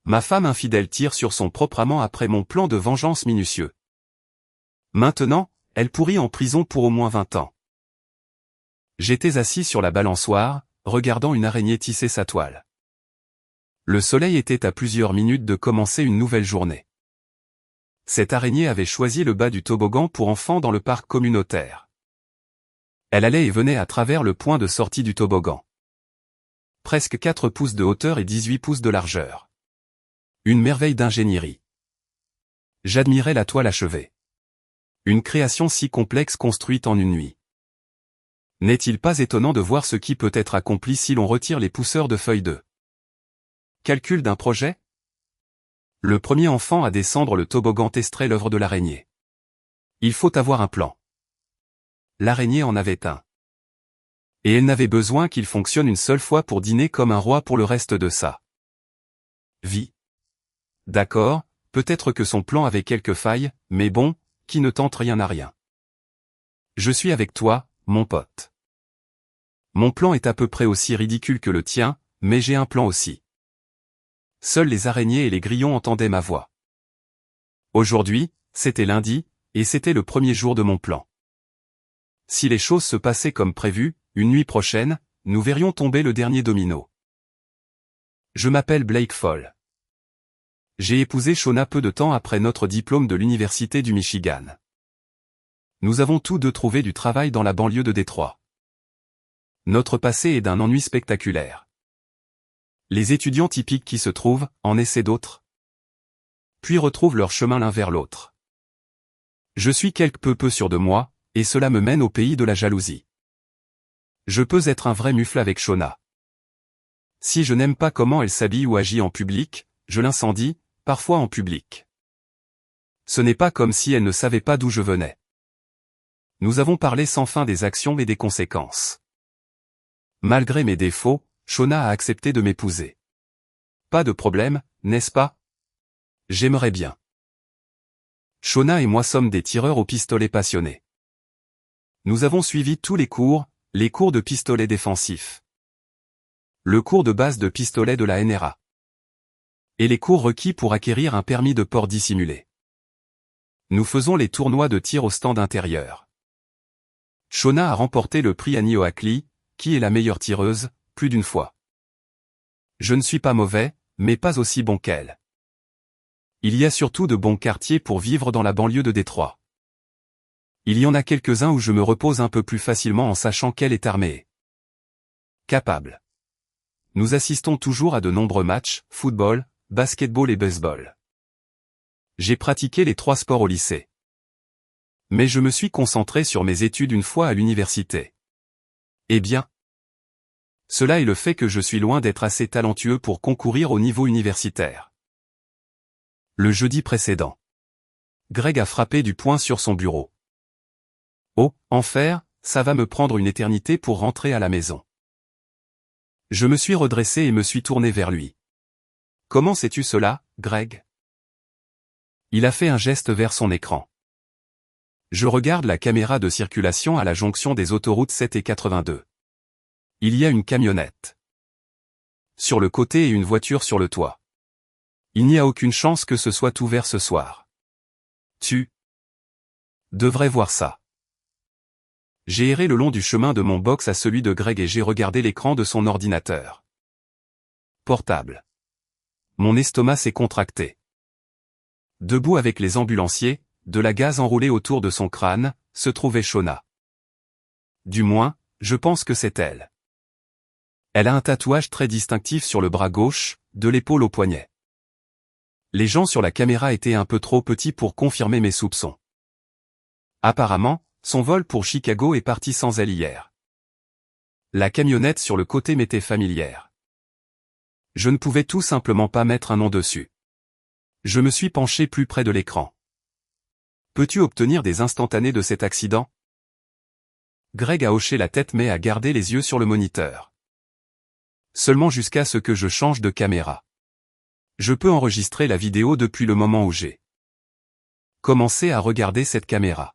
Ma femme infidèle tire sur son propre amant après mon plan de vengeance minutieux. Maintenant, elle pourrit en prison pour au moins 20 ans. J'étais assis sur la balançoire, regardant une araignée tisser sa toile. Le soleil était à plusieurs minutes de commencer une nouvelle journée. Cette araignée avait choisi le bas du toboggan pour enfants dans le parc communautaire. Elle allait et venait à travers le point de sortie du toboggan. Presque 4 pouces de hauteur et 18 pouces de largeur. Une merveille d'ingénierie. J'admirais la toile achevée. Une création si complexe construite en une nuit. N'est-il pas étonnant de voir ce qui peut être accompli si l'on retire les pousseurs de feuilles de calcul d'un projet? Le premier enfant à descendre le toboggan testerait l'œuvre de l'araignée. Il faut avoir un plan. L'araignée en avait un. Et elle n'avait besoin qu'il fonctionne une seule fois pour dîner comme un roi pour le reste de sa vie. D'accord, peut-être que son plan avait quelques failles, mais bon, qui ne tente rien n'a rien. Je suis avec toi, mon pote. Mon plan est à peu près aussi ridicule que le tien, mais j'ai un plan aussi. Seuls les araignées et les grillons entendaient ma voix. Aujourd'hui, c'était lundi, et c'était le premier jour de mon plan. Si les choses se passaient comme prévu, une nuit prochaine, nous verrions tomber le dernier domino. Je m'appelle Blake Fall. J'ai épousé Shona peu de temps après notre diplôme de l'Université du Michigan. Nous avons tous deux trouvé du travail dans la banlieue de Détroit. Notre passé est d'un ennui spectaculaire. Les étudiants typiques qui se trouvent, en essaient d'autres. Puis retrouvent leur chemin l'un vers l'autre. Je suis quelque peu sûr de moi, et cela me mène au pays de la jalousie. Je peux être un vrai mufle avec Shona. Si je n'aime pas comment elle s'habille ou agit en public, je l'incendie, parfois en public. Ce n'est pas comme si elle ne savait pas d'où je venais. Nous avons parlé sans fin des actions et des conséquences. Malgré mes défauts, Shona a accepté de m'épouser. Pas de problème, n'est-ce pas? J'aimerais bien. Shona et moi sommes des tireurs au pistolet passionnés. Nous avons suivi tous les cours de pistolet défensif. Le cours de base de pistolet de la NRA. Et les cours requis pour acquérir un permis de port dissimulé. Nous faisons les tournois de tir au stand intérieur. Shona a remporté le prix Annie Oakley, qui est la meilleure tireuse, plus d'une fois. Je ne suis pas mauvais, mais pas aussi bon qu'elle. Il y a surtout de bons quartiers pour vivre dans la banlieue de Détroit. Il y en a quelques-uns où je me repose un peu plus facilement en sachant qu'elle est armée. Capable. Nous assistons toujours à de nombreux matchs, football, basketball et baseball. J'ai pratiqué les 3 sports au lycée. Mais je me suis concentré sur mes études une fois à l'université. Eh bien, cela est le fait que je suis loin d'être assez talentueux pour concourir au niveau universitaire. Le jeudi précédent, Greg a frappé du poing sur son bureau. Oh, enfer, ça va me prendre une éternité pour rentrer à la maison. Je me suis redressé et me suis tourné vers lui. Comment sais-tu cela, Greg? Il a fait un geste vers son écran. Je regarde la caméra de circulation à la jonction des autoroutes 7 et 82. Il y a une camionnette sur le côté et une voiture sur le toit. Il n'y a aucune chance que ce soit ouvert ce soir. Tu devrais voir ça. J'ai erré le long du chemin de mon box à celui de Greg et j'ai regardé l'écran de son ordinateur portable. Mon estomac s'est contracté. Debout avec les ambulanciers, de la gaze enroulée autour de son crâne, se trouvait Shona. Du moins, je pense que c'est elle. Elle a un tatouage très distinctif sur le bras gauche, de l'épaule au poignet. Les gens sur la caméra étaient un peu trop petits pour confirmer mes soupçons. Apparemment, son vol pour Chicago est parti sans elle hier. La camionnette sur le côté m'était familière. Je ne pouvais tout simplement pas mettre un nom dessus. Je me suis penché plus près de l'écran. Peux-tu obtenir des instantanés de cet accident? Greg a hoché la tête mais a gardé les yeux sur le moniteur. Seulement jusqu'à ce que je change de caméra. Je peux enregistrer la vidéo depuis le moment où j'ai commencé à regarder cette caméra.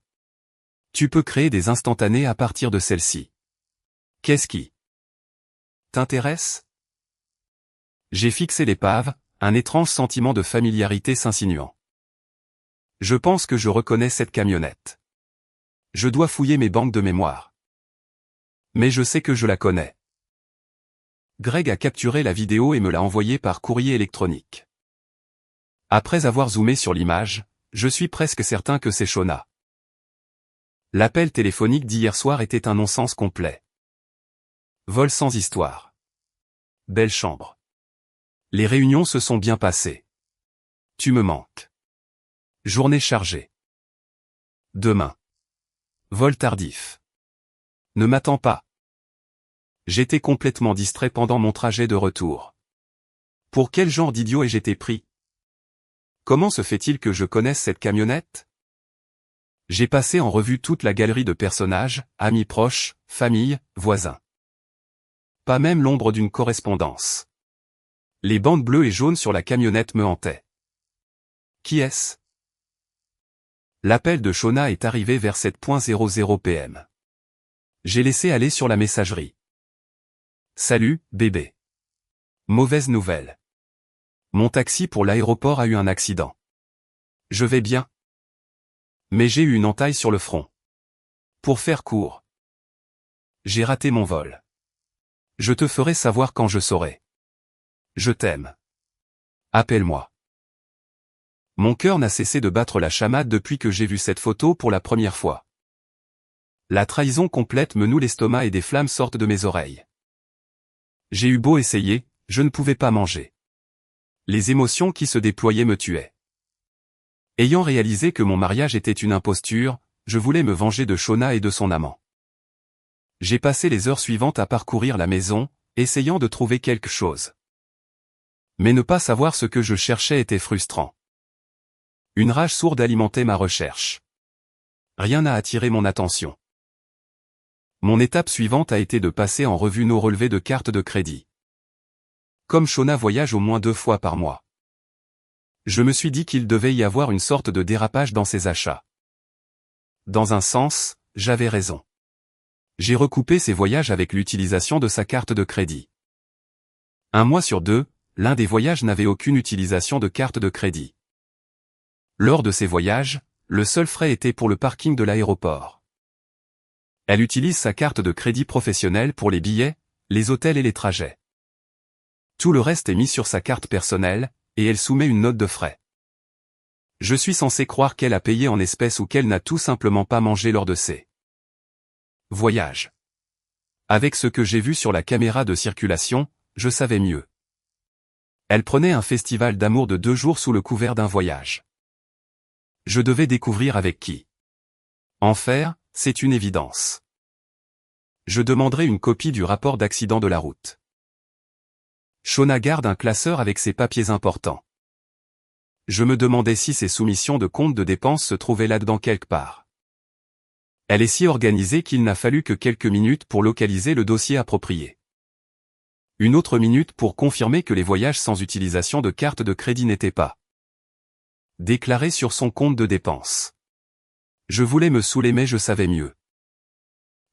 Tu peux créer des instantanés à partir de celle-ci. Qu'est-ce qui t'intéresse? J'ai fixé l'épave, un étrange sentiment de familiarité s'insinuant. Je pense que je reconnais cette camionnette. Je dois fouiller mes banques de mémoire. Mais je sais que je la connais. Greg a capturé la vidéo et me l'a envoyée par courrier électronique. Après avoir zoomé sur l'image, je suis presque certain que c'est Shona. L'appel téléphonique d'hier soir était un non-sens complet. Vol sans histoire. Belle chambre. Les réunions se sont bien passées. Tu me manques. Journée chargée. Demain. Vol tardif. Ne m'attends pas. J'étais complètement distrait pendant mon trajet de retour. Pour quel genre d'idiot ai-je été pris? Comment se fait-il que je connaisse cette camionnette? J'ai passé en revue toute la galerie de personnages, amis proches, famille, voisins. Pas même l'ombre d'une correspondance. Les bandes bleues et jaunes sur la camionnette me hantaient. Qui est-ce? L'appel de Shona est arrivé vers 7:00 p.m. J'ai laissé aller sur la messagerie. Salut, bébé. Mauvaise nouvelle. Mon taxi pour l'aéroport a eu un accident. Je vais bien. Mais j'ai eu une entaille sur le front. Pour faire court. J'ai raté mon vol. Je te ferai savoir quand je saurai. Je t'aime. Appelle-moi. Mon cœur n'a cessé de battre la chamade depuis que j'ai vu cette photo pour la première fois. La trahison complète me noue l'estomac et des flammes sortent de mes oreilles. J'ai eu beau essayer, je ne pouvais pas manger. Les émotions qui se déployaient me tuaient. Ayant réalisé que mon mariage était une imposture, je voulais me venger de Shona et de son amant. J'ai passé les heures suivantes à parcourir la maison, essayant de trouver quelque chose. Mais ne pas savoir ce que je cherchais était frustrant. Une rage sourde alimentait ma recherche. Rien n'a attiré mon attention. Mon étape suivante a été de passer en revue nos relevés de carte de crédit. Comme Shona voyage au moins 2 fois par mois. Je me suis dit qu'il devait y avoir une sorte de dérapage dans ses achats. Dans un sens, j'avais raison. J'ai recoupé ses voyages avec l'utilisation de sa carte de crédit. 1 mois sur 2, l'un des voyages n'avait aucune utilisation de carte de crédit. Lors de ces voyages, le seul frais était pour le parking de l'aéroport. Elle utilise sa carte de crédit professionnelle pour les billets, les hôtels et les trajets. Tout le reste est mis sur sa carte personnelle, et elle soumet une note de frais. Je suis censé croire qu'elle a payé en espèces ou qu'elle n'a tout simplement pas mangé lors de ses voyages. Avec ce que j'ai vu sur la caméra de circulation, je savais mieux. Elle prenait un festival d'amour de 2 jours sous le couvert d'un voyage. Je devais découvrir avec qui. En faire, c'est une évidence. Je demanderai une copie du rapport d'accident de la route. Shona garde un classeur avec ses papiers importants. Je me demandais si ses soumissions de compte de dépenses se trouvaient là-dedans quelque part. Elle est si organisée qu'il n'a fallu que quelques minutes pour localiser le dossier approprié. Une autre minute pour confirmer que les voyages sans utilisation de carte de crédit n'étaient pas déclarés sur son compte de dépenses. Je voulais me saouler mais je savais mieux.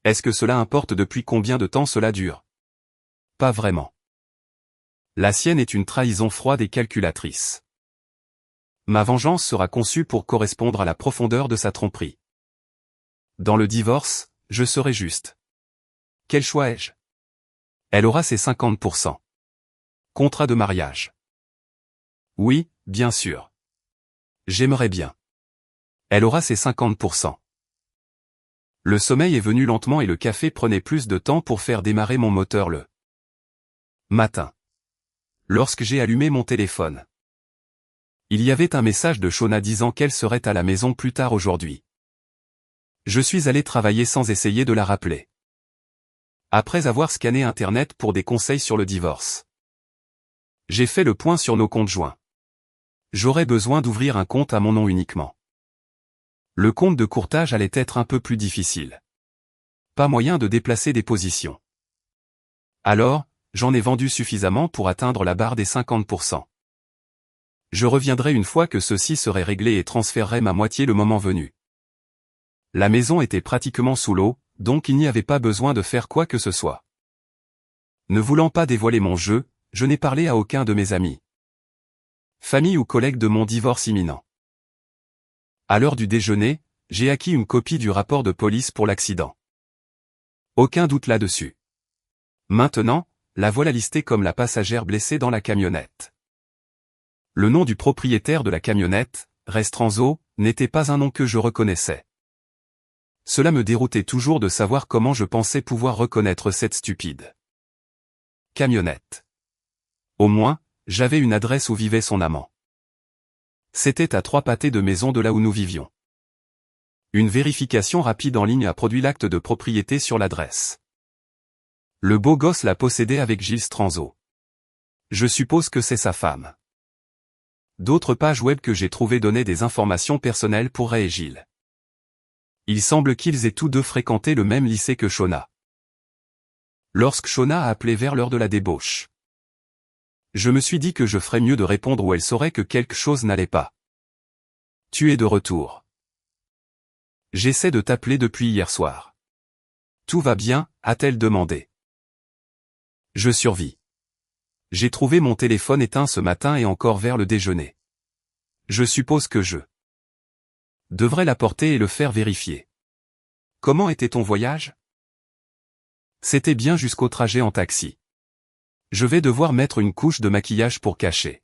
Est-ce que cela importe depuis combien de temps cela dure? Pas vraiment. La sienne est une trahison froide et calculatrice. Ma vengeance sera conçue pour correspondre à la profondeur de sa tromperie. Dans le divorce, je serai juste. Quel choix ai-je? Elle aura ses 50%. Contrat de mariage. Oui, bien sûr. J'aimerais bien. Elle aura ses 50%. Le sommeil est venu lentement et le café prenait plus de temps pour faire démarrer mon moteur le matin. Lorsque j'ai allumé mon téléphone. Il y avait un message de Shona disant qu'elle serait à la maison plus tard aujourd'hui. Je suis allé travailler sans essayer de la rappeler. Après avoir scanné Internet pour des conseils sur le divorce. J'ai fait le point sur nos comptes joints. J'aurais besoin d'ouvrir un compte à mon nom uniquement. Le compte de courtage allait être un peu plus difficile. Pas moyen de déplacer des positions. Alors, j'en ai vendu suffisamment pour atteindre la barre des 50%. Je reviendrai une fois que ceci serait réglé et transférerai ma moitié le moment venu. La maison était pratiquement sous l'eau, donc il n'y avait pas besoin de faire quoi que ce soit. Ne voulant pas dévoiler mon jeu, je n'ai parlé à aucun de mes amis. Famille ou collègues de mon divorce imminent. À l'heure du déjeuner, j'ai acquis une copie du rapport de police pour l'accident. Aucun doute là-dessus. Maintenant, la voilà listée comme la passagère blessée dans la camionnette. Le nom du propriétaire de la camionnette, Restranzo, n'était pas un nom que je reconnaissais. Cela me déroutait toujours de savoir comment je pensais pouvoir reconnaître cette stupide camionnette. Au moins, j'avais une adresse où vivait son amant. C'était à 3 pâtés de maison de là où nous vivions. Une vérification rapide en ligne a produit l'acte de propriété sur l'adresse. Le beau gosse l'a possédé avec Gilles Stranzo. Je suppose que c'est sa femme. D'autres pages web que j'ai trouvées donnaient des informations personnelles pour Ray et Gilles. Il semble qu'ils aient tous deux fréquenté le même lycée que Shona. Lorsque Shona a appelé vers l'heure de la débauche, je me suis dit que je ferais mieux de répondre où elle saurait que quelque chose n'allait pas. Tu es de retour. J'essaie de t'appeler depuis hier soir. Tout va bien, a-t-elle demandé. Je survis. J'ai trouvé mon téléphone éteint ce matin et encore vers le déjeuner. Je suppose que je devrais l'apporter et le faire vérifier. Comment était ton voyage? C'était bien jusqu'au trajet en taxi. Je vais devoir mettre une couche de maquillage pour cacher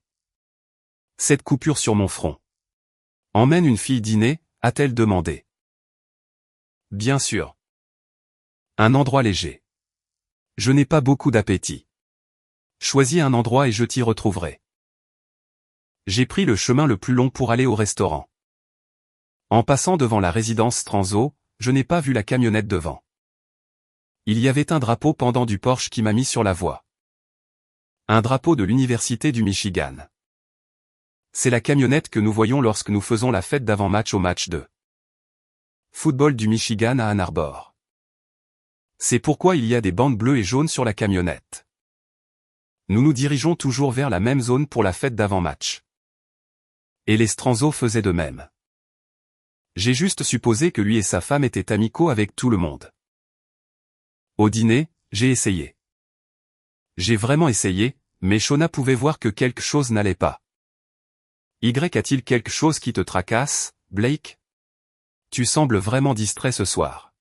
cette coupure sur mon front. Emmène une fille dîner, a-t-elle demandé. Bien sûr. Un endroit léger. Je n'ai pas beaucoup d'appétit. Choisis un endroit et je t'y retrouverai. J'ai pris le chemin le plus long pour aller au restaurant. En passant devant la résidence Stranzo, je n'ai pas vu la camionnette devant. Il y avait un drapeau pendant du Porsche qui m'a mis sur la voie. Un drapeau de l'Université du Michigan. C'est la camionnette que nous voyons lorsque nous faisons la fête d'avant-match au match de football du Michigan à Ann Arbor. C'est pourquoi il y a des bandes bleues et jaunes sur la camionnette. Nous nous dirigeons toujours vers la même zone pour la fête d'avant-match. Et les Stranzo faisaient de même. J'ai juste supposé que lui et sa femme étaient amicaux avec tout le monde. Au dîner, j'ai essayé. J'ai vraiment essayé, mais Shona pouvait voir que quelque chose n'allait pas. A-t-il quelque chose qui te tracasse, Blake? Tu sembles vraiment distrait ce soir.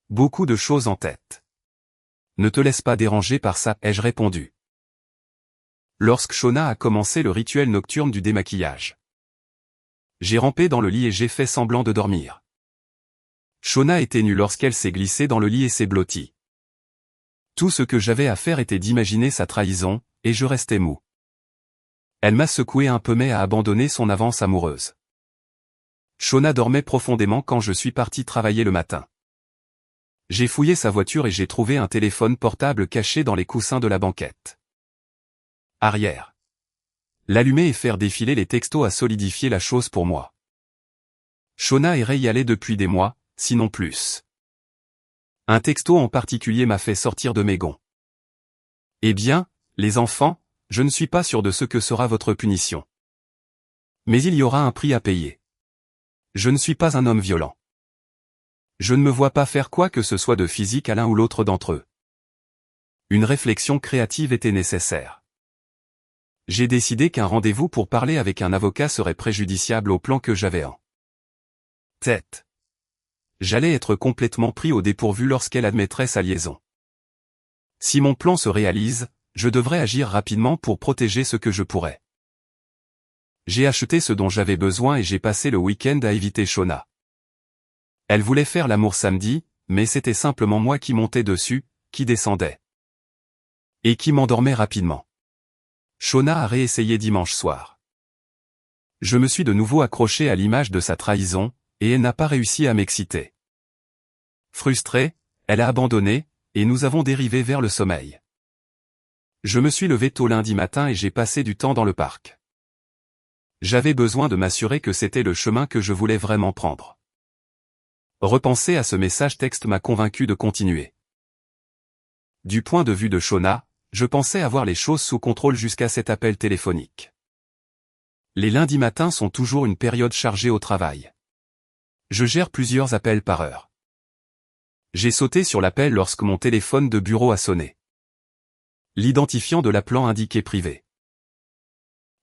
Beaucoup de choses en tête. Ne te laisse pas déranger par ça, ai-je répondu. Lorsque Shona a commencé le rituel nocturne du démaquillage. J'ai rampé dans le lit et j'ai fait semblant de dormir. Shona était nue lorsqu'elle s'est glissée dans le lit et s'est blottie. Tout ce que j'avais à faire était d'imaginer sa trahison, et je restais mou. Elle m'a secoué un peu mais a abandonné son avance amoureuse. Shona dormait profondément quand je suis parti travailler le matin. J'ai fouillé sa voiture et j'ai trouvé un téléphone portable caché dans les coussins de la banquette arrière. L'allumer et faire défiler les textos a solidifié la chose pour moi. Shona et Ray y allaient depuis des mois, sinon plus. Un texto en particulier m'a fait sortir de mes gonds. Eh bien, les enfants, je ne suis pas sûr de ce que sera votre punition. Mais il y aura un prix à payer. Je ne suis pas un homme violent. Je ne me vois pas faire quoi que ce soit de physique à l'un ou l'autre d'entre eux. Une réflexion créative était nécessaire. J'ai décidé qu'un rendez-vous pour parler avec un avocat serait préjudiciable au plan que j'avais en tête. J'allais être complètement pris au dépourvu lorsqu'elle admettrait sa liaison. Si mon plan se réalise, je devrais agir rapidement pour protéger ce que je pourrais. J'ai acheté ce dont j'avais besoin et j'ai passé le week-end à éviter Shona. Elle voulait faire l'amour samedi, mais c'était simplement moi qui montais dessus, qui descendais. Et qui m'endormais rapidement. Shona a réessayé dimanche soir. Je me suis de nouveau accroché à l'image de sa trahison, et elle n'a pas réussi à m'exciter. Frustrée, elle a abandonné, et nous avons dérivé vers le sommeil. Je me suis levé tôt lundi matin et j'ai passé du temps dans le parc. J'avais besoin de m'assurer que c'était le chemin que je voulais vraiment prendre. Repenser à ce message texte m'a convaincu de continuer. Du point de vue de Shona, je pensais avoir les choses sous contrôle jusqu'à cet appel téléphonique. Les lundis matins sont toujours une période chargée au travail. Je gère plusieurs appels par heure. J'ai sauté sur l'appel lorsque mon téléphone de bureau a sonné. L'identifiant de l'appelant indiquait privé.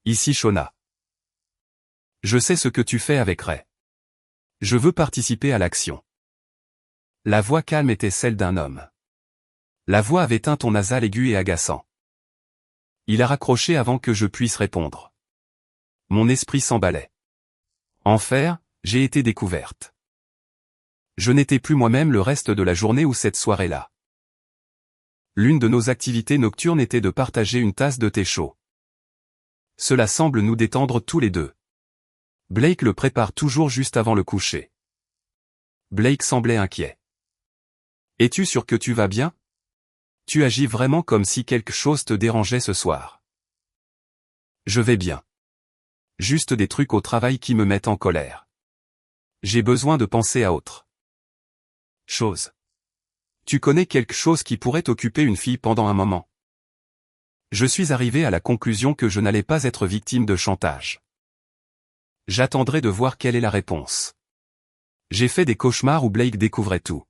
Ici Shona. Je sais ce que tu fais avec Ray. Je veux participer à l'action. La voix calme était celle d'un homme. La voix avait un ton nasal aigu et agaçant. Il a raccroché avant que je puisse répondre. Mon esprit s'emballait. Enfer, j'ai été découverte. Je n'étais plus moi-même le reste de la journée ou cette soirée-là. L'une de nos activités nocturnes était de partager une tasse de thé chaud. Cela semble nous détendre tous les deux. Blake le prépare toujours juste avant le coucher. Blake semblait inquiet. Es-tu sûr que tu vas bien? Tu agis vraiment comme si quelque chose te dérangeait ce soir. Je vais bien. Juste des trucs au travail qui me mettent en colère. J'ai besoin de penser à autre chose. Tu connais quelque chose qui pourrait occuper une fille pendant un moment? Je suis arrivé à la conclusion que je n'allais pas être victime de chantage. J'attendrai de voir quelle est la réponse. J'ai fait des cauchemars où Blake découvrait tout.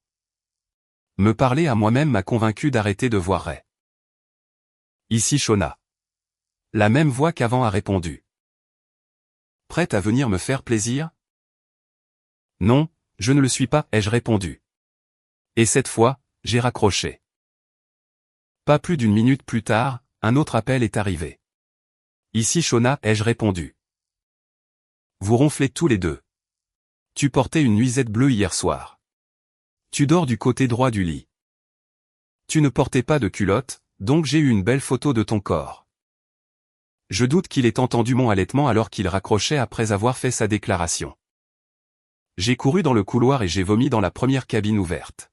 Me parler à moi-même m'a convaincu d'arrêter de voir Ray. Ici Shona. La même voix qu'avant a répondu. Prête à venir me faire plaisir? Non, je ne le suis pas, ai-je répondu. Et cette fois, j'ai raccroché. Pas plus d'une minute plus tard, un autre appel est arrivé. Ici Shona, ai-je répondu. Vous ronflez tous les deux. Tu portais une nuisette bleue hier soir. Tu dors du côté droit du lit. Tu ne portais pas de culotte, donc j'ai eu une belle photo de ton corps. Je doute qu'il ait entendu mon halètement alors qu'il raccrochait après avoir fait sa déclaration. J'ai couru dans le couloir et j'ai vomi dans la première cabine ouverte.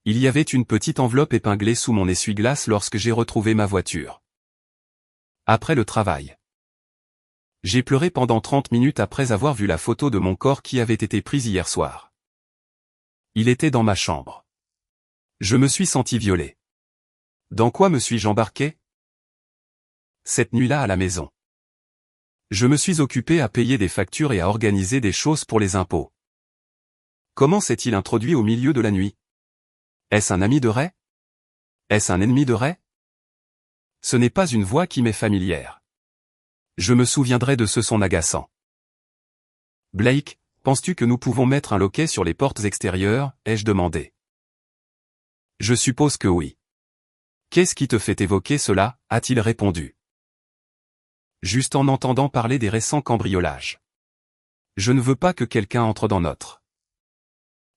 Il y avait une petite enveloppe épinglée sous mon essuie-glace lorsque j'ai retrouvé ma voiture. Après le travail. J'ai pleuré pendant 30 minutes après avoir vu la photo de mon corps qui avait été prise hier soir. Il était dans ma chambre. Je me suis senti violé. Dans quoi me suis-je embarqué? Cette nuit-là à la maison. Je me suis occupé à payer des factures et à organiser des choses pour les impôts. Comment s'est-il introduit au milieu de la nuit? Est-ce un ami de Ray? Est-ce un ennemi de Ray? Ce n'est pas une voix qui m'est familière. Je me souviendrai de ce son agaçant. Blake, penses-tu que nous pouvons mettre un loquet sur les portes extérieures, ai-je demandé. Je suppose que oui. Qu'est-ce qui te fait évoquer cela, a-t-il répondu. Juste en entendant parler des récents cambriolages. Je ne veux pas que quelqu'un entre dans notre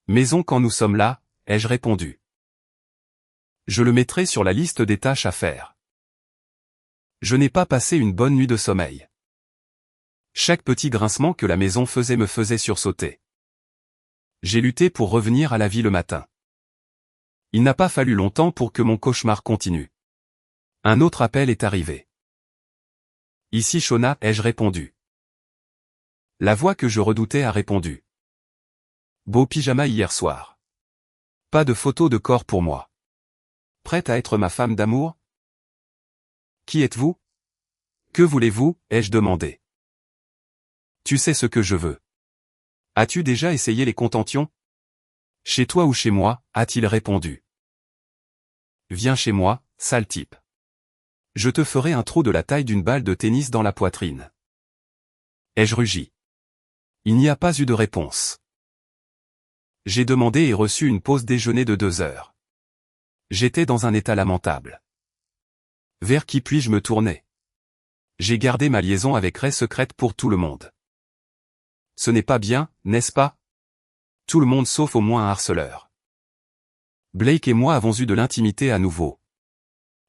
maison quand nous sommes là, ai-je répondu. Je le mettrai sur la liste des tâches à faire. Je n'ai pas passé une bonne nuit de sommeil. Chaque petit grincement que la maison faisait me faisait sursauter. J'ai lutté pour revenir à la vie le matin. Il n'a pas fallu longtemps pour que mon cauchemar continue. Un autre appel est arrivé. Ici Shona, ai-je répondu. La voix que je redoutais a répondu. Beau pyjama hier soir. Pas de photo de corps pour moi. Prête à être ma femme d'amour? Qui êtes-vous? Que voulez-vous, ai-je demandé. Tu sais ce que je veux. As-tu déjà essayé les contentions? Chez toi ou chez moi, a-t-il répondu. Viens chez moi, sale type. Je te ferai un trou de la taille d'une balle de tennis dans la poitrine. Ai-je rugi. Il n'y a pas eu de réponse. J'ai demandé et reçu une pause déjeuner de 2 heures. J'étais dans un état lamentable. Vers qui puis-je me tourner? J'ai gardé ma liaison avec Ray secrète pour tout le monde. Ce n'est pas bien, n'est-ce pas? Tout le monde sauf au moins un harceleur. Blake et moi avons eu de l'intimité à nouveau.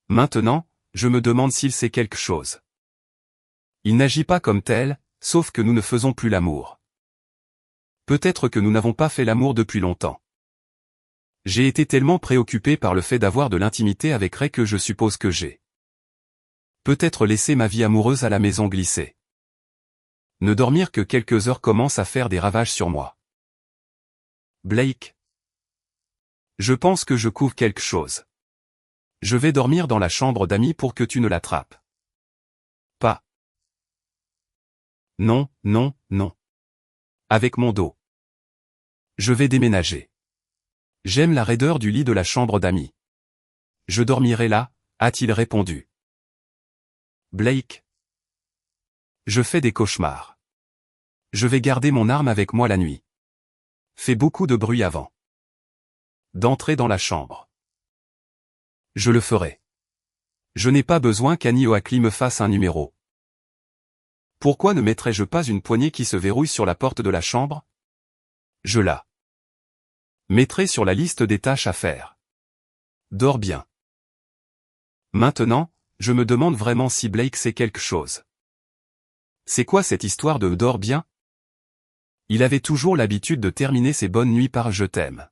Maintenant, je me demande s'il sait quelque chose. Il n'agit pas comme tel, sauf que nous ne faisons plus l'amour. Peut-être que nous n'avons pas fait l'amour depuis longtemps. J'ai été tellement préoccupé par le fait d'avoir de l'intimité avec Ray que je suppose que j'ai peut-être laissé ma vie amoureuse à la maison glisser. Ne dormir que quelques heures commence à faire des ravages sur moi. Blake. Je pense que je couvre quelque chose. Je vais dormir dans la chambre d'amis pour que tu ne l'attrapes pas. Non, non, non. Avec mon dos. Je vais déménager. J'aime la raideur du lit de la chambre d'amis. Je dormirai là, a-t-il répondu. Blake. Je fais des cauchemars. Je vais garder mon arme avec moi la nuit. Fais beaucoup de bruit avant d'entrer dans la chambre. Je le ferai. Je n'ai pas besoin qu'Annie Oakley me fasse un numéro. Pourquoi ne mettrais-je pas une poignée qui se verrouille sur la porte de la chambre? Je la mettrai sur la liste des tâches à faire. Dors bien. Maintenant, je me demande vraiment si Blake sait quelque chose. C'est quoi cette histoire de « dors bien » ? Il avait toujours l'habitude de terminer ses bonnes nuits par « je t'aime ».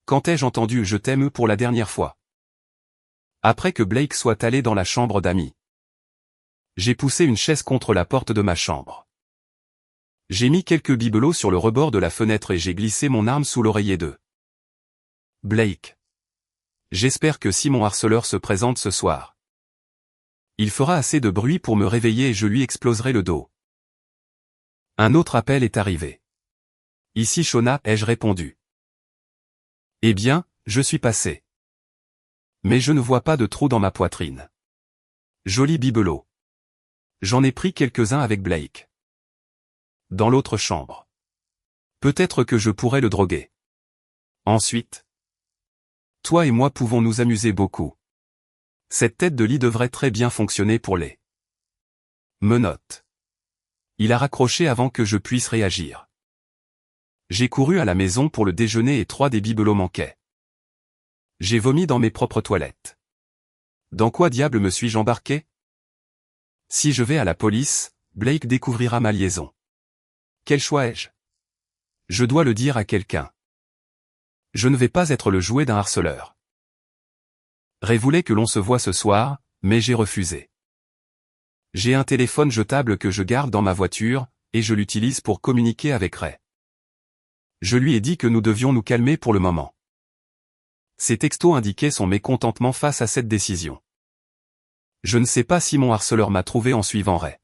Quand ai-je entendu « je t'aime » pour la dernière fois? Après que Blake soit allé dans la chambre d'Amy. J'ai poussé une chaise contre la porte de ma chambre. J'ai mis quelques bibelots sur le rebord de la fenêtre et j'ai glissé mon arme sous l'oreiller de Blake. J'espère que si mon harceleur se présente ce soir, il fera assez de bruit pour me réveiller et je lui exploserai le dos. Un autre appel est arrivé. Ici Shona, ai-je répondu. Eh bien, je suis passé. Mais je ne vois pas de trou dans ma poitrine. Joli bibelot. J'en ai pris quelques-uns avec Blake. Dans l'autre chambre. Peut-être que je pourrais le droguer. Ensuite, toi et moi pouvons nous amuser beaucoup. Cette tête de lit devrait très bien fonctionner pour les menottes. Il a raccroché avant que je puisse réagir. J'ai couru à la maison pour le déjeuner et 3 des bibelots manquaient. J'ai vomi dans mes propres toilettes. Dans quoi diable me suis-je embarqué? Si je vais à la police, Blake découvrira ma liaison. Quel choix ai-je? Je dois le dire à quelqu'un. Je ne vais pas être le jouet d'un harceleur. Ray voulait que l'on se voie ce soir, mais j'ai refusé. J'ai un téléphone jetable que je garde dans ma voiture, et je l'utilise pour communiquer avec Ray. Je lui ai dit que nous devions nous calmer pour le moment. Ses textos indiquaient son mécontentement face à cette décision. Je ne sais pas si mon harceleur m'a trouvé en suivant Ray.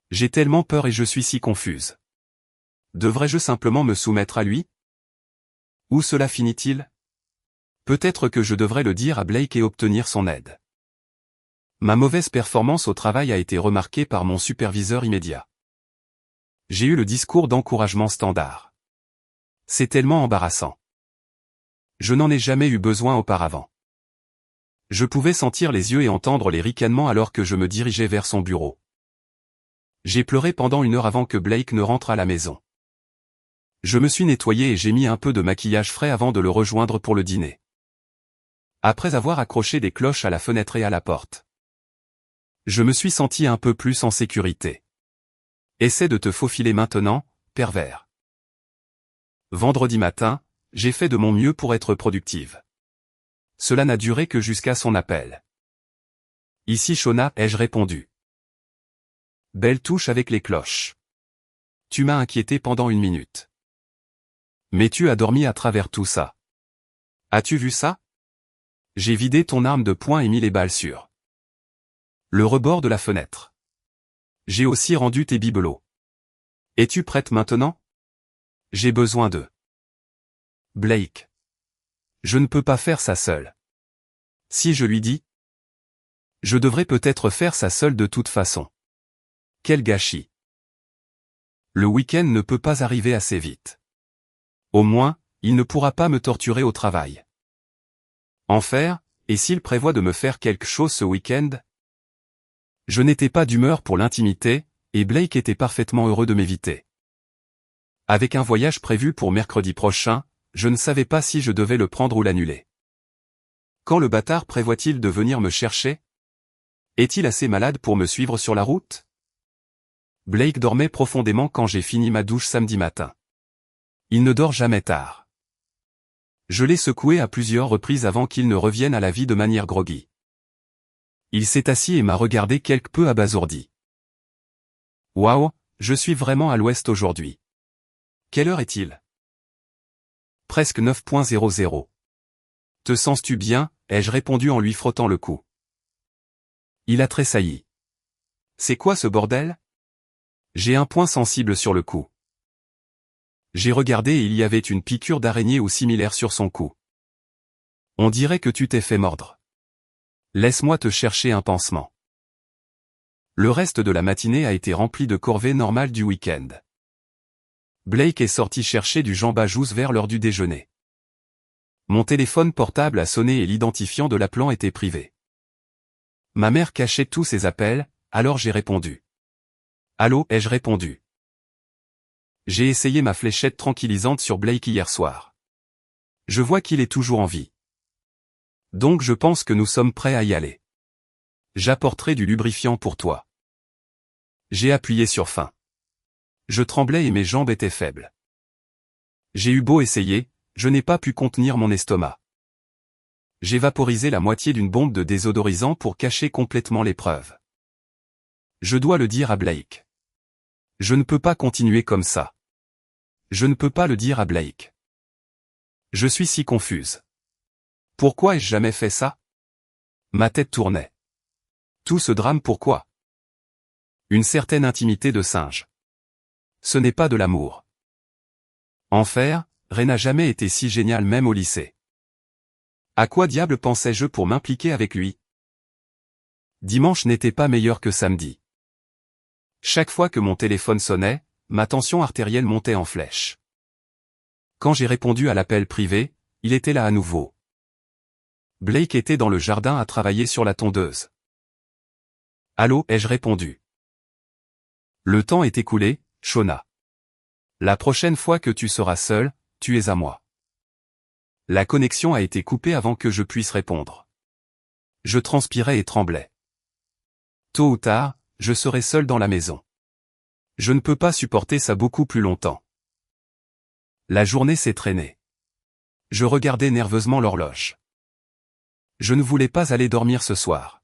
J'ai tellement peur et je suis si confuse. Devrais-je simplement me soumettre à lui? Où cela finit-il? Peut-être que je devrais le dire à Blake et obtenir son aide. Ma mauvaise performance au travail a été remarquée par mon superviseur immédiat. J'ai eu le discours d'encouragement standard. C'est tellement embarrassant. Je n'en ai jamais eu besoin auparavant. Je pouvais sentir les yeux et entendre les ricanements alors que je me dirigeais vers son bureau. J'ai pleuré pendant 1 heure avant que Blake ne rentre à la maison. Je me suis nettoyé et j'ai mis un peu de maquillage frais avant de le rejoindre pour le dîner. Après avoir accroché des cloches à la fenêtre et à la porte, je me suis senti un peu plus en sécurité. Essaie de te faufiler maintenant, pervers. Vendredi matin, j'ai fait de mon mieux pour être productive. Cela n'a duré que jusqu'à son appel. Ici Shona, ai-je répondu. Belle touche avec les cloches. Tu m'as inquiété pendant 1 minute. Mais tu as dormi à travers tout ça. As-tu vu ça? J'ai vidé ton arme de poing et mis les balles sur le rebord de la fenêtre. J'ai aussi rendu tes bibelots. Es-tu prête maintenant? J'ai besoin de Blake. Je ne peux pas faire ça seul. Si je lui dis, je devrais peut-être faire ça seul de toute façon. Quel gâchis. Le week-end ne peut pas arriver assez vite. Au moins, il ne pourra pas me torturer au travail. En faire, et s'il prévoit de me faire quelque chose ce week-end? Je n'étais pas d'humeur pour l'intimité, et Blake était parfaitement heureux de m'éviter. Avec un voyage prévu pour mercredi prochain, je ne savais pas si je devais le prendre ou l'annuler. Quand le bâtard prévoit-il de venir me chercher? Est-il assez malade pour me suivre sur la route? Blake dormait profondément quand j'ai fini ma douche samedi matin. Il ne dort jamais tard. Je l'ai secoué à plusieurs reprises avant qu'il ne revienne à la vie de manière groggy. Il s'est assis et m'a regardé quelque peu abasourdi. Waouh, je suis vraiment à l'ouest aujourd'hui. Quelle heure est-il? Presque 9.00. Te sens-tu bien? Ai-je répondu en lui frottant le cou. Il a tressailli. C'est quoi ce bordel? J'ai un point sensible sur le cou. J'ai regardé et il y avait une piqûre d'araignée ou similaire sur son cou. On dirait que tu t'es fait mordre. Laisse-moi te chercher un pansement. Le reste de la matinée a été rempli de corvées normales du week-end. Blake est sorti chercher du jambon jousse vers l'heure du déjeuner. Mon téléphone portable a sonné et l'identifiant de l'appelant était privé. Ma mère cachait tous ses appels, alors j'ai répondu. Allô, ai-je répondu. J'ai essayé ma fléchette tranquillisante sur Blake hier soir. Je vois qu'il est toujours en vie. Donc je pense que nous sommes prêts à y aller. J'apporterai du lubrifiant pour toi. J'ai appuyé sur fin. Je tremblais et mes jambes étaient faibles. J'ai eu beau essayer, je n'ai pas pu contenir mon estomac. J'ai vaporisé la moitié d'une bombe de désodorisant pour cacher complètement l'épreuve. Je dois le dire à Blake. Je ne peux pas continuer comme ça. Je ne peux pas le dire à Blake. Je suis si confuse. Pourquoi ai-je jamais fait ça? Ma tête tournait. Tout ce drame pourquoi? Une certaine intimité de singe. Ce n'est pas de l'amour. En faire, rien n'a jamais été si génial même au lycée. À quoi diable pensais-je pour m'impliquer avec lui? Dimanche n'était pas meilleur que samedi. Chaque fois que mon téléphone sonnait, ma tension artérielle montait en flèche. Quand j'ai répondu à l'appel privé, il était là à nouveau. Blake était dans le jardin à travailler sur la tondeuse. Allô, ai-je répondu. Le temps est écoulé, Shona. La prochaine fois que tu seras seul, tu es à moi. La connexion a été coupée avant que je puisse répondre. Je transpirais et tremblais. Tôt ou tard, je serai seul dans la maison. Je ne peux pas supporter ça beaucoup plus longtemps. La journée s'est traînée. Je regardais nerveusement l'horloge. Je ne voulais pas aller dormir ce soir.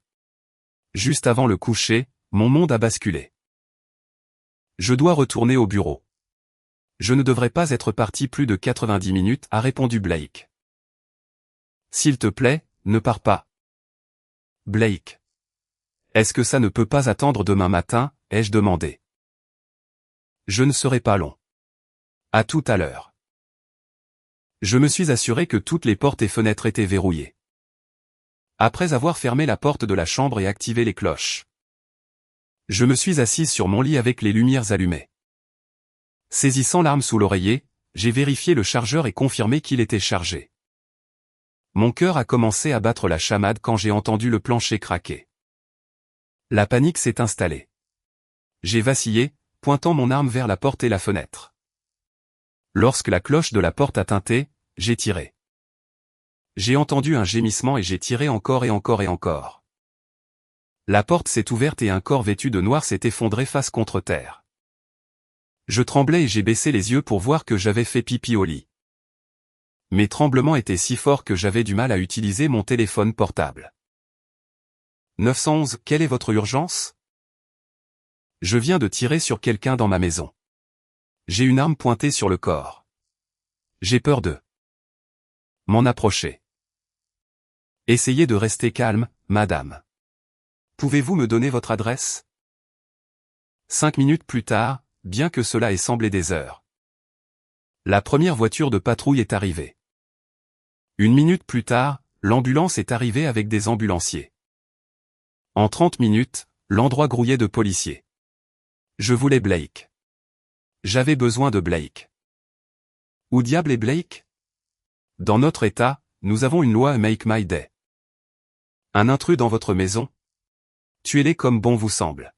Juste avant le coucher, mon monde a basculé. Je dois retourner au bureau. Je ne devrais pas être parti plus de 90 minutes, a répondu Blake. S'il te plaît, ne pars pas. Blake. Est-ce que ça ne peut pas attendre demain matin, ai-je demandé. Je ne serai pas long. À tout à l'heure. Je me suis assuré que toutes les portes et fenêtres étaient verrouillées. Après avoir fermé la porte de la chambre et activé les cloches. Je me suis assise sur mon lit avec les lumières allumées. Saisissant l'arme sous l'oreiller, j'ai vérifié le chargeur et confirmé qu'il était chargé. Mon cœur a commencé à battre la chamade quand j'ai entendu le plancher craquer. La panique s'est installée. J'ai vacillé, pointant mon arme vers la porte et la fenêtre. Lorsque la cloche de la porte a tinté, j'ai tiré. J'ai entendu un gémissement et j'ai tiré encore et encore et encore. La porte s'est ouverte et un corps vêtu de noir s'est effondré face contre terre. Je tremblais et j'ai baissé les yeux pour voir que j'avais fait pipi au lit. Mes tremblements étaient si forts que j'avais du mal à utiliser mon téléphone portable. 911, quelle est votre urgence? Je viens de tirer sur quelqu'un dans ma maison. J'ai une arme pointée sur le corps. J'ai peur de m'en approcher. Essayez de rester calme, madame. Pouvez-vous me donner votre adresse? 5 minutes plus tard, bien que cela ait semblé des heures. La première voiture de patrouille est arrivée. 1 minute plus tard, l'ambulance est arrivée avec des ambulanciers. En 30 minutes, l'endroit grouillait de policiers. Je voulais Blake. J'avais besoin de Blake. Où diable est Blake? Dans notre État, nous avons une loi Make My Day. Un intrus dans votre maison? Tuez-les comme bon vous semble.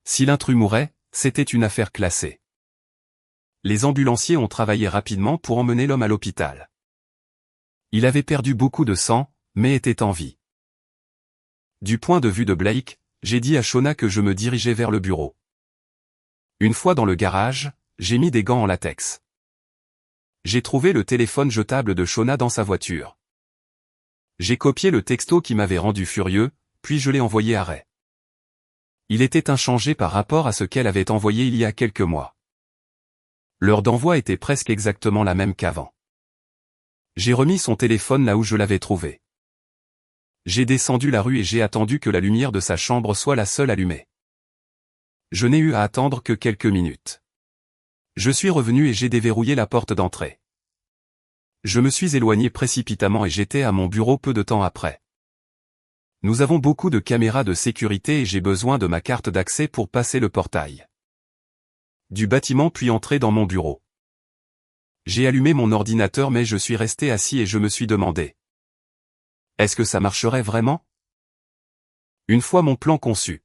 Si l'intrus mourait, c'était une affaire classée. Les ambulanciers ont travaillé rapidement pour emmener l'homme à l'hôpital. Il avait perdu beaucoup de sang, mais était en vie. Du point de vue de Blake, j'ai dit à Shona que je me dirigeais vers le bureau. Une fois dans le garage, j'ai mis des gants en latex. J'ai trouvé le téléphone jetable de Shona dans sa voiture. J'ai copié le texto qui m'avait rendu furieux, puis je l'ai envoyé à Ray. Il était inchangé par rapport à ce qu'elle avait envoyé il y a quelques mois. L'heure d'envoi était presque exactement la même qu'avant. J'ai remis son téléphone là où je l'avais trouvé. J'ai descendu la rue et j'ai attendu que la lumière de sa chambre soit la seule allumée. Je n'ai eu à attendre que quelques minutes. Je suis revenu et j'ai déverrouillé la porte d'entrée. Je me suis éloigné précipitamment et j'étais à mon bureau peu de temps après. Nous avons beaucoup de caméras de sécurité et j'ai besoin de ma carte d'accès pour passer le portail du bâtiment puis entrer dans mon bureau. J'ai allumé mon ordinateur mais je suis resté assis et je me suis demandé: est-ce que ça marcherait vraiment? Une fois mon plan conçu,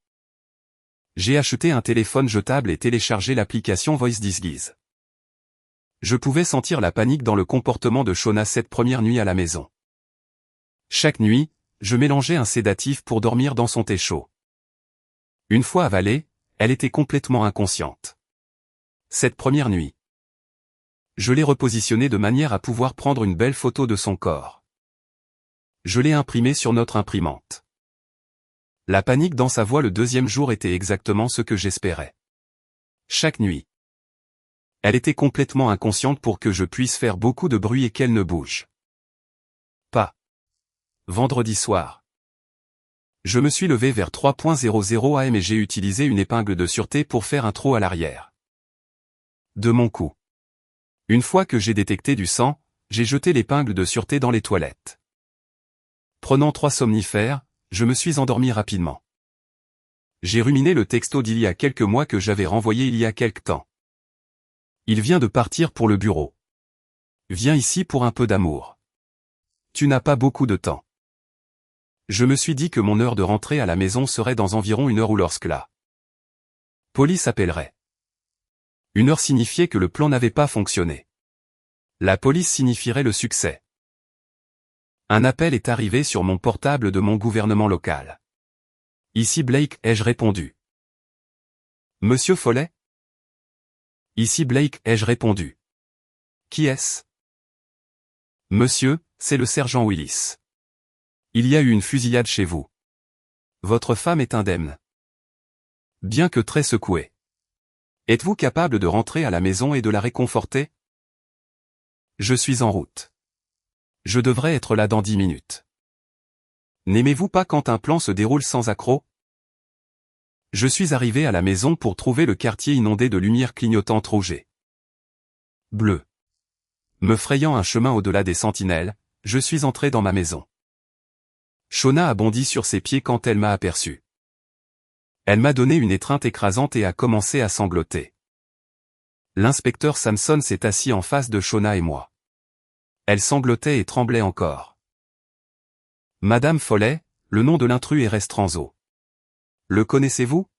j'ai acheté un téléphone jetable et téléchargé l'application Voice Disguise. Je pouvais sentir la panique dans le comportement de Shona cette première nuit à la maison. Chaque nuit, je mélangeais un sédatif pour dormir dans son thé chaud. Une fois avalée, elle était complètement inconsciente. Cette première nuit, je l'ai repositionnée de manière à pouvoir prendre une belle photo de son corps. Je l'ai imprimée sur notre imprimante. La panique dans sa voix le deuxième jour était exactement ce que j'espérais. Chaque nuit, elle était complètement inconsciente pour que je puisse faire beaucoup de bruit et qu'elle ne bouge pas. Vendredi soir, je me suis levé vers 3:00 am et j'ai utilisé une épingle de sûreté pour faire un trou à l'arrière de mon cou. Une fois que j'ai détecté du sang, j'ai jeté l'épingle de sûreté dans les toilettes. Prenant 3 somnifères, je me suis endormi rapidement. J'ai ruminé le texto d'il y a quelques mois que j'avais renvoyé il y a quelque temps. Il vient de partir pour le bureau. Viens ici pour un peu d'amour. Tu n'as pas beaucoup de temps. Je me suis dit que mon heure de rentrée à la maison serait dans environ 1 heure ou lorsque la police appellerait. 1 heure signifiait que le plan n'avait pas fonctionné. La police signifierait le succès. Un appel est arrivé sur mon portable de mon gouvernement local. Ici Blake, ai-je répondu. Monsieur Follet? Ici Blake, ai-je répondu. Qui est-ce? Monsieur, c'est le sergent Willis. Il y a eu une fusillade chez vous. Votre femme est indemne. Bien que très secouée. Êtes-vous capable de rentrer à la maison et de la réconforter? Je suis en route. Je devrais être là dans 10 minutes. N'aimez-vous pas quand un plan se déroule sans accroc? Je suis arrivé à la maison pour trouver le quartier inondé de lumière clignotante rouge et bleue. Me frayant un chemin au-delà des sentinelles, je suis entré dans ma maison. Shona a bondi sur ses pieds quand elle m'a aperçu. Elle m'a donné une étreinte écrasante et a commencé à sangloter. L'inspecteur Samson s'est assis en face de Shona et moi. Elle sanglotait et tremblait encore. Madame Follet, le nom de l'intrus est Restranzo. Le connaissez-vous?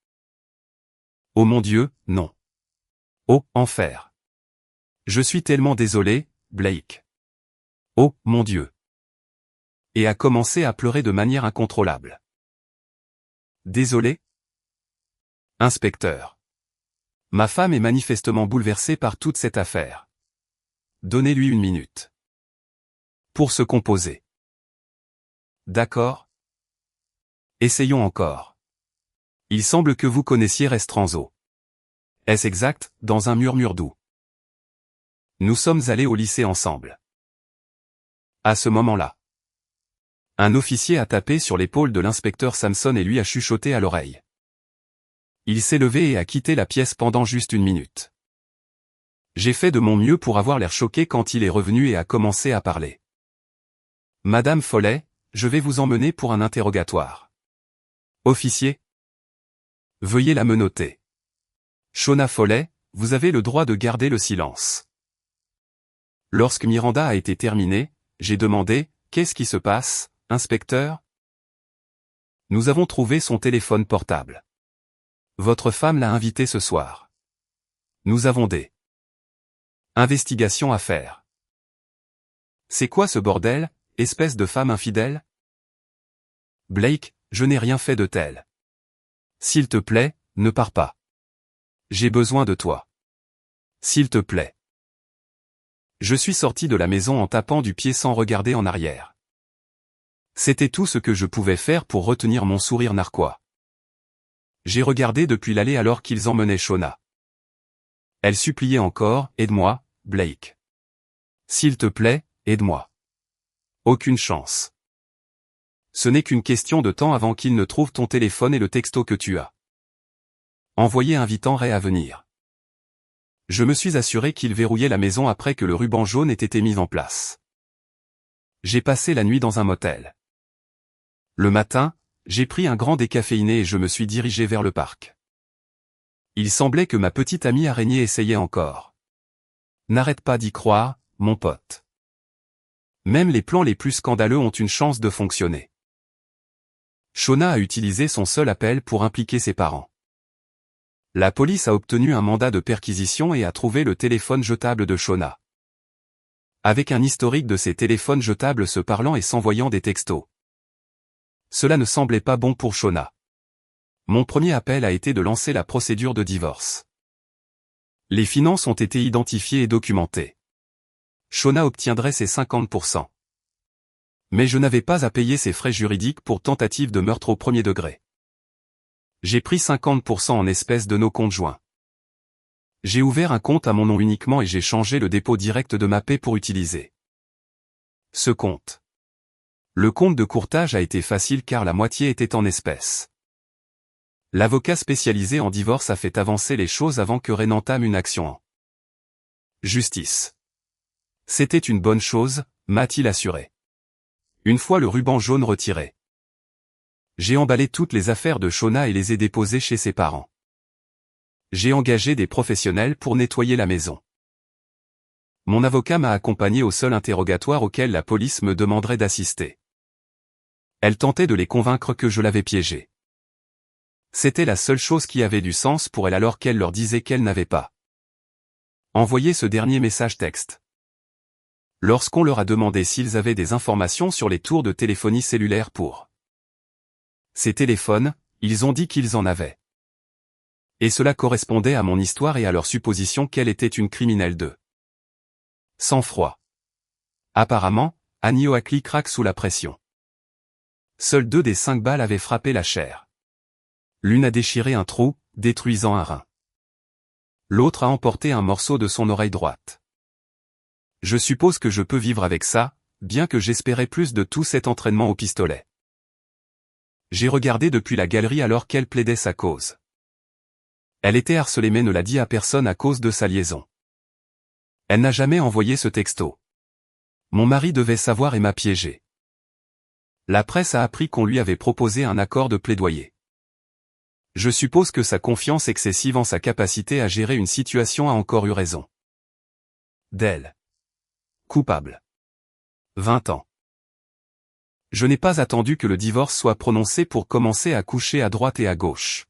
Oh mon Dieu, non. Oh, enfer. Je suis tellement désolé, Blake. Oh, mon Dieu. Et a commencé à pleurer de manière incontrôlable. Désolé? Inspecteur. Ma femme est manifestement bouleversée par toute cette affaire. Donnez-lui 1 minute. Pour se composer. D'accord? Essayons encore. Il semble que vous connaissiez Restranzo. Est-ce exact, dans un murmure doux? Nous sommes allés au lycée ensemble. À ce moment-là, un officier a tapé sur l'épaule de l'inspecteur Samson et lui a chuchoté à l'oreille. Il s'est levé et a quitté la pièce pendant juste 1 minute. J'ai fait de mon mieux pour avoir l'air choqué quand il est revenu et a commencé à parler. Madame Follet, je vais vous emmener pour un interrogatoire. Officier? Veuillez la menotter. Shona Follet, vous avez le droit de garder le silence. Lorsque Miranda a été terminée, j'ai demandé, qu'est-ce qui se passe, inspecteur? Nous avons trouvé son téléphone portable. Votre femme l'a invité ce soir. Nous avons des investigations à faire. C'est quoi ce bordel, espèce de femme infidèle? Blake, je n'ai rien fait de tel. S'il te plaît, ne pars pas. J'ai besoin de toi. S'il te plaît. Je suis sorti de la maison en tapant du pied sans regarder en arrière. C'était tout ce que je pouvais faire pour retenir mon sourire narquois. J'ai regardé depuis l'allée alors qu'ils emmenaient Shona. Elle suppliait encore, aide-moi, Blake. S'il te plaît, aide-moi. Aucune chance. Ce n'est qu'une question de temps avant qu'ils ne trouvent ton téléphone et le texto que tu as envoyé invitant Ray à venir. Je me suis assuré qu'ils verrouillaient la maison après que le ruban jaune ait été mis en place. J'ai passé la nuit dans un motel. Le matin, J'ai pris un grand décaféiné et je me suis dirigé vers le parc. Il semblait que ma petite amie araignée essayait encore. N'arrête pas d'y croire, mon pote. Même les plans les plus scandaleux ont une chance de fonctionner. Shona a utilisé son seul appel pour impliquer ses parents. La police a obtenu un mandat de perquisition et a trouvé le téléphone jetable de Shona. Avec un historique de ces téléphones jetables se parlant et s'envoyant des textos. Cela ne semblait pas bon pour Shona. Mon premier appel a été de lancer la procédure de divorce. Les finances ont été identifiées et documentées. Shona obtiendrait ses 50%. Mais je n'avais pas à payer ses frais juridiques pour tentative de meurtre au premier degré. J'ai pris 50% en espèces de nos comptes joints. J'ai ouvert un compte à mon nom uniquement et j'ai changé le dépôt direct de ma paie pour utiliser ce compte. Le compte de courtage a été facile car la moitié était en espèces. L'avocat spécialisé en divorce a fait avancer les choses avant que Ray n'entame une action en justice. C'était une bonne chose, m'a-t-il assuré. Une fois le ruban jaune retiré. J'ai emballé toutes les affaires de Shona et les ai déposées chez ses parents. J'ai engagé des professionnels pour nettoyer la maison. Mon avocat m'a accompagné au seul interrogatoire auquel la police me demanderait d'assister. Elle tentait de les convaincre que je l'avais piégée. C'était la seule chose qui avait du sens pour elle alors qu'elle leur disait qu'elle n'avait pas envoyé ce dernier message texte. Lorsqu'on leur a demandé s'ils avaient des informations sur les tours de téléphonie cellulaire pour ces téléphones, ils ont dit qu'ils en avaient. Et cela correspondait à mon histoire et à leur supposition qu'elle était une criminelle de sang-froid. Apparemment, Annie Oakley craque sous la pression. Seules 2 des 5 balles avaient frappé la chair. L'une a déchiré un trou, détruisant un rein. L'autre a emporté un morceau de son oreille droite. Je suppose que je peux vivre avec ça, bien que j'espérais plus de tout cet entraînement au pistolet. J'ai regardé depuis la galerie alors qu'elle plaidait sa cause. Elle était harcelée mais ne l'a dit à personne à cause de sa liaison. Elle n'a jamais envoyé ce texto. Mon mari devait savoir et m'a piégé. La presse a appris qu'on lui avait proposé un accord de plaidoyer. Je suppose que sa confiance excessive en sa capacité à gérer une situation a encore eu raison d'elle. Coupable. 20 ans. Je n'ai pas attendu que le divorce soit prononcé pour commencer à coucher à droite et à gauche.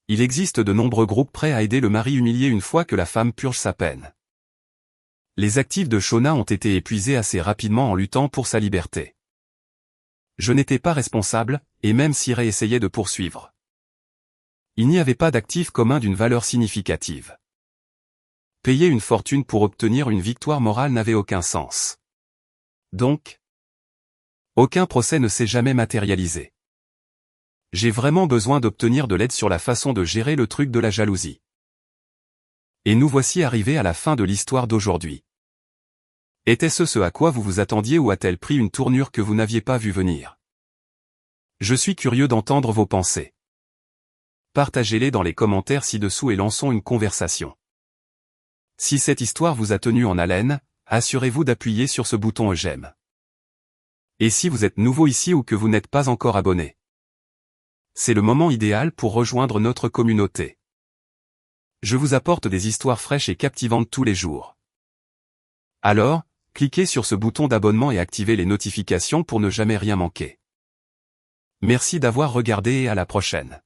Il existe de nombreux groupes prêts à aider le mari humilié une fois que la femme purge sa peine. Les actifs de Shona ont été épuisés assez rapidement en luttant pour sa liberté. Je n'étais pas responsable, et même si Ray essayait de poursuivre. Il n'y avait pas d'actifs communs d'une valeur significative. Payer une fortune pour obtenir une victoire morale n'avait aucun sens. Donc, aucun procès ne s'est jamais matérialisé. J'ai vraiment besoin d'obtenir de l'aide sur la façon de gérer le truc de la jalousie. Et nous voici arrivés à la fin de l'histoire d'aujourd'hui. Était-ce ce à quoi vous vous attendiez ou a-t-elle pris une tournure que vous n'aviez pas vu venir? Je suis curieux d'entendre vos pensées. Partagez-les dans les commentaires ci-dessous et lançons une conversation. Si cette histoire vous a tenu en haleine, assurez-vous d'appuyer sur ce bouton j'aime. Et si vous êtes nouveau ici ou que vous n'êtes pas encore abonné, c'est le moment idéal pour rejoindre notre communauté. Je vous apporte des histoires fraîches et captivantes tous les jours. Alors, cliquez sur ce bouton d'abonnement et activez les notifications pour ne jamais rien manquer. Merci d'avoir regardé et à la prochaine.